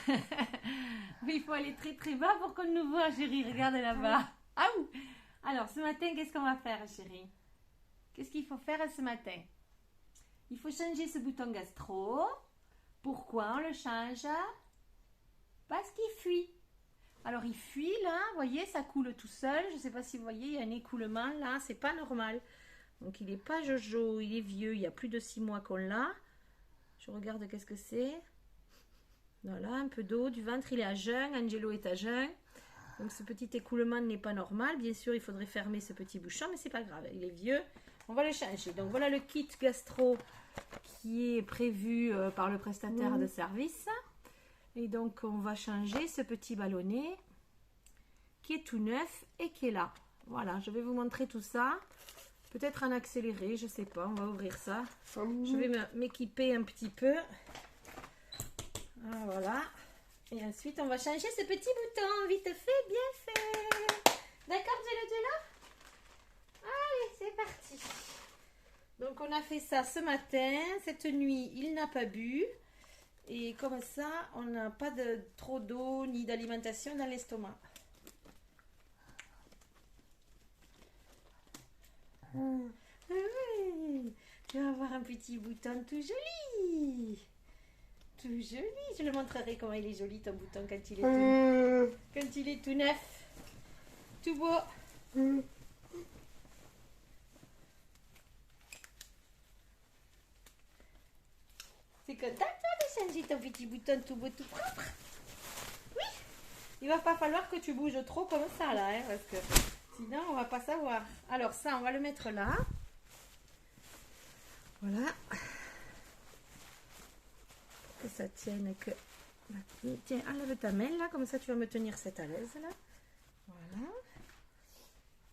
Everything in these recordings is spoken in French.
Mais il faut aller très très bas pour qu'on nous voit, chérie. Regarde là-bas. Ah ouh. Alors, ce matin, qu'est-ce qu'on va faire, chérie? Qu'est-ce qu'il faut faire ce matin? Il faut changer ce bouton gastro. Pourquoi on le change? Parce qu'il fuit. Alors, il fuit là, vous voyez, ça coule tout seul. Je ne sais pas si vous voyez, il y a un écoulement là, c'est pas normal. Donc, il n'est pas Jojo, il est vieux, il y a plus de 6 mois qu'on l'a. Je regarde qu'est-ce que c'est. Voilà, un peu d'eau, du ventre, il est à jeun, Angelo est à jeun. Donc, ce petit écoulement n'est pas normal. Bien sûr, il faudrait fermer ce petit bouchon, mais c'est pas grave, il est vieux. On va le changer. Donc, voilà le kit gastro qui est prévu par le prestataire de service. Et donc, on va changer ce petit ballonnet qui est tout neuf et qui est là. Voilà, je vais vous montrer tout ça. Peut-être en accéléré, je sais pas. On va ouvrir ça. Je vais m'équiper un petit peu. Ah, voilà. Et ensuite, on va changer ce petit bouton. Vite fait, bien fait. D'accord, Jello? Allez, c'est parti. Donc, on a fait ça ce matin. Cette nuit, il n'a pas bu. Et comme ça, on n'a pas trop d'eau ni d'alimentation dans l'estomac. Oui, tu vas avoir un petit bouton tout joli. Tout joli. Je le montrerai comment il est joli ton bouton quand il est tout neuf. Tout beau. C'est content toi de changer ton petit bouton tout beau, tout propre? Oui. Il va pas falloir que tu bouges trop comme ça là, hein, parce que sinon on va pas savoir. Alors ça, on va le mettre là. Voilà. Que ça tienne que... Tiens, enlève ta main là, comme ça tu vas me tenir cette à l'aise là. Voilà.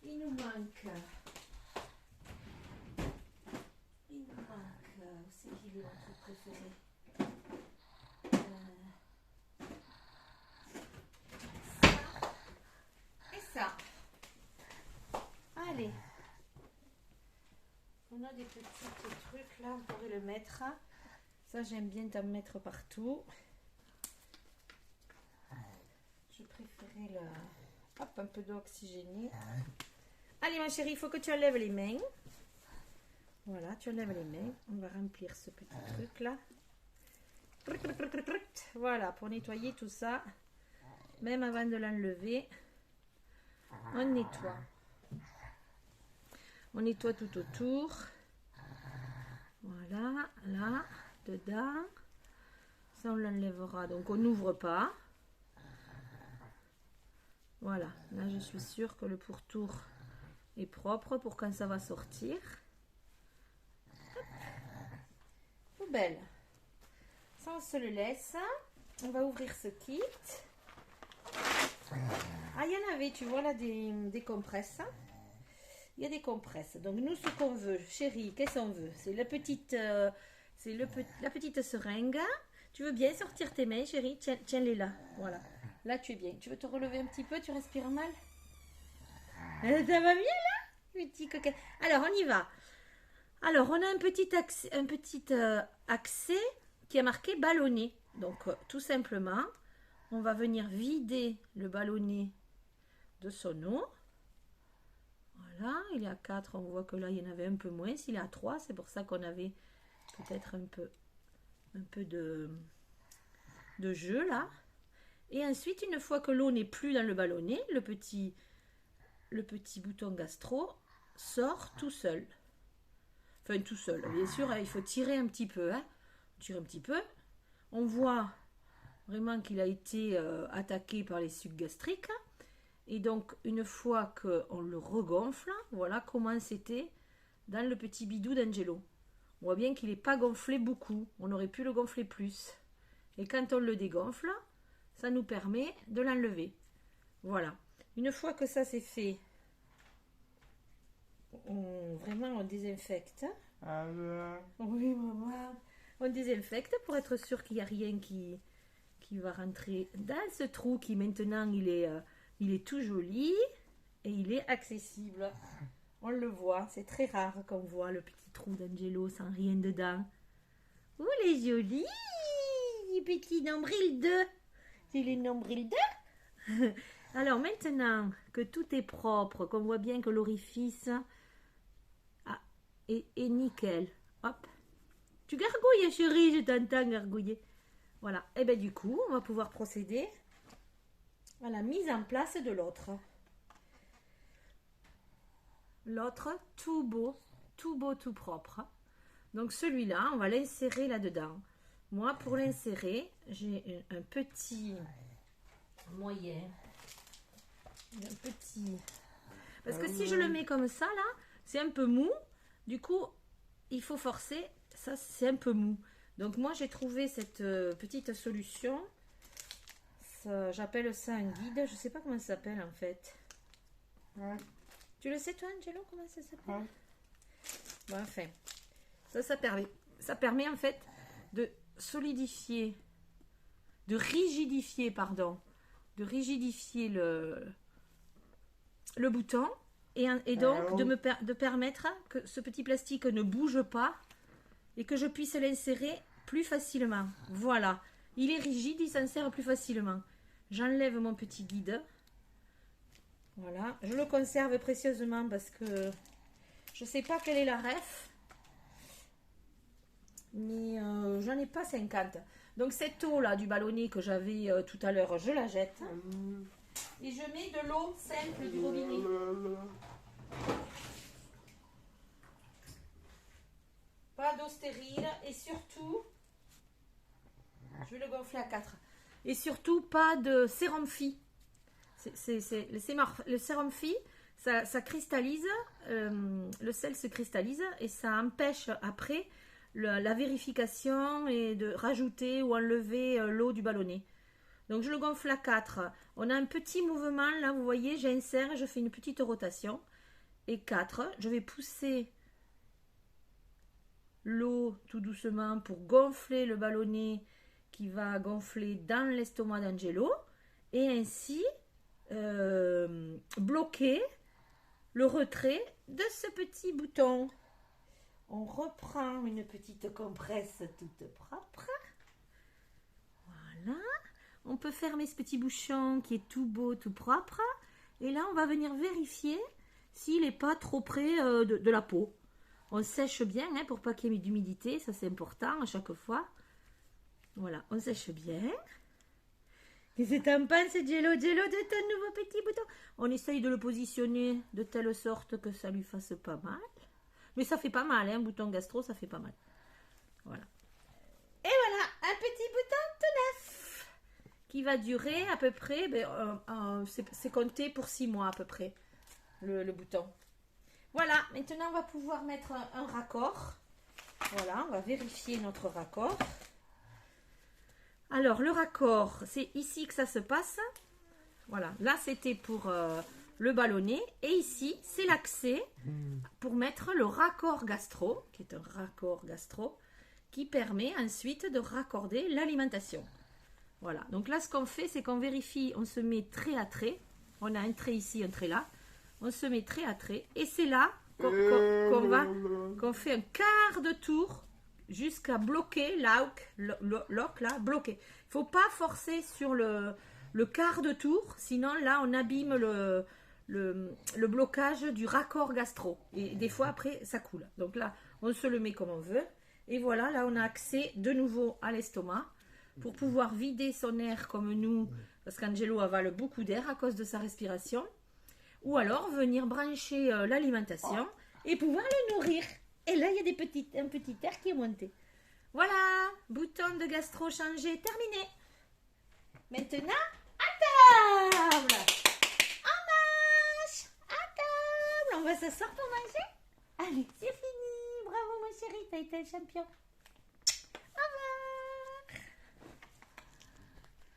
Il nous manque... C'est qui est mon truc préféré? Ça et ça. Allez. On a des petits trucs là, on pourrait le mettre. Ça, j'aime bien t'en mettre partout. Je préférais le... Hop, un peu d'eau oxygénée. Allez, ma chérie, il faut que tu enlèves les mains. Voilà, tu enlèves les mains. On va remplir ce petit truc là. Voilà, pour nettoyer tout ça. Même avant de l'enlever, on nettoie. On nettoie tout autour. Voilà, là, dedans. Ça, on l'enlèvera. Donc, on n'ouvre pas. Voilà, là, je suis sûre que le pourtour est propre pour quand ça va sortir. Poubelle. Ça, on se le laisse. On va ouvrir ce kit. Ah, il y en avait, tu vois, là, des compresses. Il y a des compresses. Donc, nous, ce qu'on veut, chérie, qu'est-ce qu'on veut? C'est la petite seringue. Tu veux bien sortir tes mains, chérie? Tiens-les là. Voilà. Là, tu es bien. Tu veux te relever un petit peu? Tu respires mal? Ça va bien, là? Petit coquin. Alors, on y va. Alors, on a un petit accès qui est marqué ballonnet. Donc, tout simplement, on va venir vider le ballonnet de son eau. Voilà, il est à 4, on voit que là, il y en avait un peu moins. S'il est à 3, c'est pour ça qu'on avait peut-être un peu de jeu là. Et ensuite, une fois que l'eau n'est plus dans le ballonnet, le petit bouton gastro sort tout seul. Enfin, tout seul. Bien sûr, il faut tirer un petit peu. Hein. Tirer un petit peu. On voit vraiment qu'il a été attaqué par les sucs gastriques. Et donc, une fois qu'on le regonfle, voilà comment c'était dans le petit bidou d'Angelo. On voit bien qu'il n'est pas gonflé beaucoup. On aurait pu le gonfler plus. Et quand on le dégonfle, ça nous permet de l'enlever. Voilà. Une fois que ça c'est fait, on désinfecte. Oui, maman. On désinfecte pour être sûr qu'il n'y a rien qui va rentrer dans ce trou qui maintenant il est tout joli et il est accessible. On le voit, c'est très rare qu'on voit le petit trou d'Angelo sans rien dedans. Oh, il est joli, petit nombril 2. C'est les nombrils d'œufs. Alors maintenant que tout est propre, qu'on voit bien que l'orifice est nickel. Hop. Tu gargouilles, chérie, je t'entends gargouiller. Voilà. Et bien du coup, on va pouvoir procéder à la mise en place de l'autre. L'autre, tout beau, tout propre. Donc celui-là, on va l'insérer là-dedans. Moi, pour l'insérer, j'ai un petit moyen. Un petit... Parce que si je le mets comme ça, là, c'est un peu mou. Du coup, il faut forcer. Ça, c'est un peu mou. Donc moi, j'ai trouvé cette petite solution. J'appelle ça un guide. Je ne sais pas comment ça s'appelle, en fait. Ouais. Tu le sais, toi, Angelo, comment ça s'appelle? Ouais. Bon, enfin, ça permet en fait de solidifier, de rigidifier le bouton et donc de permettre que ce petit plastique ne bouge pas et que je puisse l'insérer plus facilement. Voilà, il est rigide, il s'insère plus facilement. J'enlève mon petit guide. Voilà, je le conserve précieusement parce que je ne sais pas quelle est la ref, mais j'en ai pas 50. Donc cette eau là du ballonnet que j'avais tout à l'heure, je la jette et je mets de l'eau simple du robinet. Pas d'eau stérile et surtout, je vais le gonfler à 4. Et surtout pas de sérum phi. Le sérum phi, ça cristallise, le sel se cristallise et ça empêche après la vérification et de rajouter ou enlever l'eau du ballonnet. Donc je le gonfle à 4. On a un petit mouvement, là vous voyez, j'insère, je fais une petite rotation. Et 4, je vais pousser l'eau tout doucement pour gonfler le ballonnet qui va gonfler dans l'estomac d'Angelo. Et ainsi bloquer le retrait de ce petit bouton. On reprend une petite compresse toute propre. Voilà. On peut fermer ce petit bouchon qui est tout beau, tout propre. Et là, on va venir vérifier s'il n'est pas trop près de la peau. On sèche bien hein, pour pas qu'il y ait d'humidité. Ça, c'est important à chaque fois. Voilà, on sèche bien. Qu'est-ce que t'en penses, Jello, de ton nouveau petit bouton? On essaye de le positionner de telle sorte que ça lui fasse pas mal. Mais ça fait pas mal, hein, un bouton gastro, ça fait pas mal. Voilà. Et voilà, un petit bouton tout neuf qui va durer à peu près, c'est compté pour 6 mois à peu près, le bouton. Voilà, maintenant on va pouvoir mettre un raccord. Voilà, on va vérifier notre raccord. Alors, le raccord, c'est ici que ça se passe. Voilà, là, c'était pour le ballonnet. Et ici, c'est l'accès pour mettre le raccord gastro, qui est un raccord gastro, qui permet ensuite de raccorder l'alimentation. Voilà, donc là, ce qu'on fait, c'est qu'on vérifie, on se met trait à trait. On a un trait ici, un trait là. On se met trait à trait. Et c'est là qu'on fait un quart de tour jusqu'à bloquer lock là, bloquer. Il ne faut pas forcer sur le quart de tour, sinon là on abîme le blocage du raccord gastro. Et des fois après ça coule. Donc là on se le met comme on veut. Et voilà, là on a accès de nouveau à l'estomac pour pouvoir vider son air comme nous, parce qu'Angelo avale beaucoup d'air à cause de sa respiration. Ou alors venir brancher l'alimentation et pouvoir le nourrir. Et là, il y a un petit air qui est monté. Voilà, bouton de gastro changé, terminé. Maintenant, à table. En marche, à table. On va s'asseoir pour manger. Allez, c'est fini. Bravo, ma chérie, t'as été un champion.